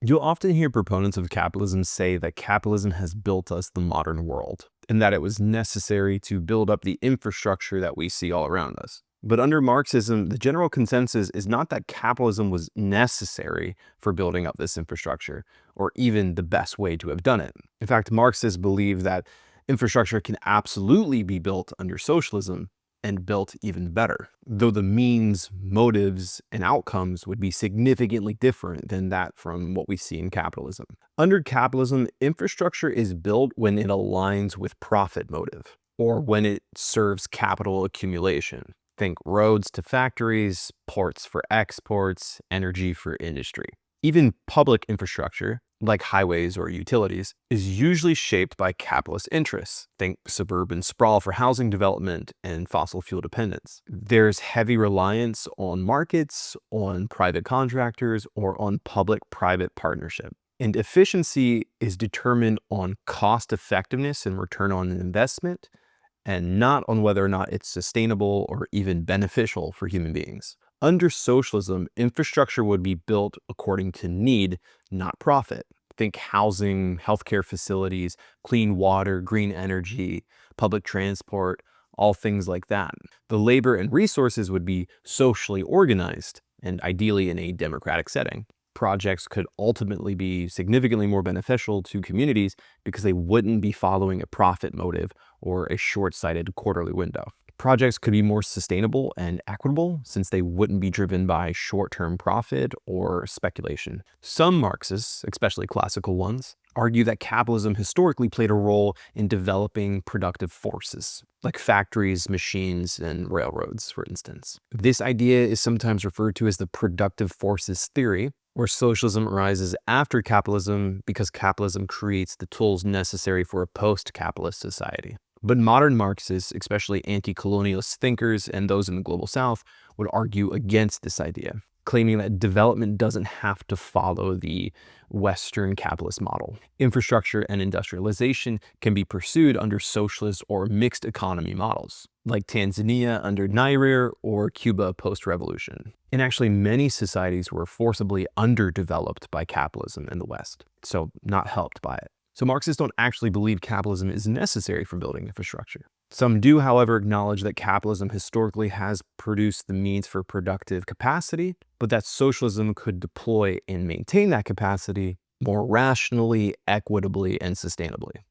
You'll often hear proponents of capitalism say that capitalism has built us the modern world, and that it was necessary to build up the infrastructure that we see all around us. But under Marxism, the general consensus is not that capitalism was necessary for building up this infrastructure, or even the best way to have done it. In fact, Marxists believe that infrastructure can absolutely be built under socialism, and built even better, though the means, motives, and outcomes would be significantly different than that from what we see in capitalism. Under capitalism, infrastructure is built when it aligns with profit motive, or when it serves capital accumulation. Think roads to factories, ports for exports, energy for industry. Even public infrastructure, like highways or utilities, is usually shaped by capitalist interests. Think suburban sprawl for housing development and fossil fuel dependence. There's heavy reliance on markets, on private contractors, or on public-private partnership. And efficiency is determined on cost effectiveness and return on investment, and not on whether or not it's sustainable or even beneficial for human beings. Under socialism, infrastructure would be built according to need, not profit. Think housing, healthcare facilities, clean water, green energy, public transport, all things like that. The labor and resources would be socially organized and ideally in a democratic setting. Projects could ultimately be significantly more beneficial to communities because they wouldn't be following a profit motive or a short-sighted quarterly window. Projects could be more sustainable and equitable since they wouldn't be driven by short-term profit or speculation. Some Marxists, especially classical ones, argue that capitalism historically played a role in developing productive forces, like factories, machines, and railroads, for instance. This idea is sometimes referred to as the productive forces theory, where socialism arises after capitalism because capitalism creates the tools necessary for a post-capitalist society. But modern Marxists, especially anti-colonialist thinkers and those in the Global South, would argue against this idea, claiming that development doesn't have to follow the Western capitalist model. Infrastructure and industrialization can be pursued under socialist or mixed economy models, like Tanzania under Nyerere or Cuba post-revolution. And actually, many societies were forcibly underdeveloped by capitalism in the West, so not helped by it. So Marxists don't actually believe capitalism is necessary for building infrastructure. Some do, however, acknowledge that capitalism historically has produced the means for productive capacity, but that socialism could deploy and maintain that capacity more rationally, equitably, and sustainably.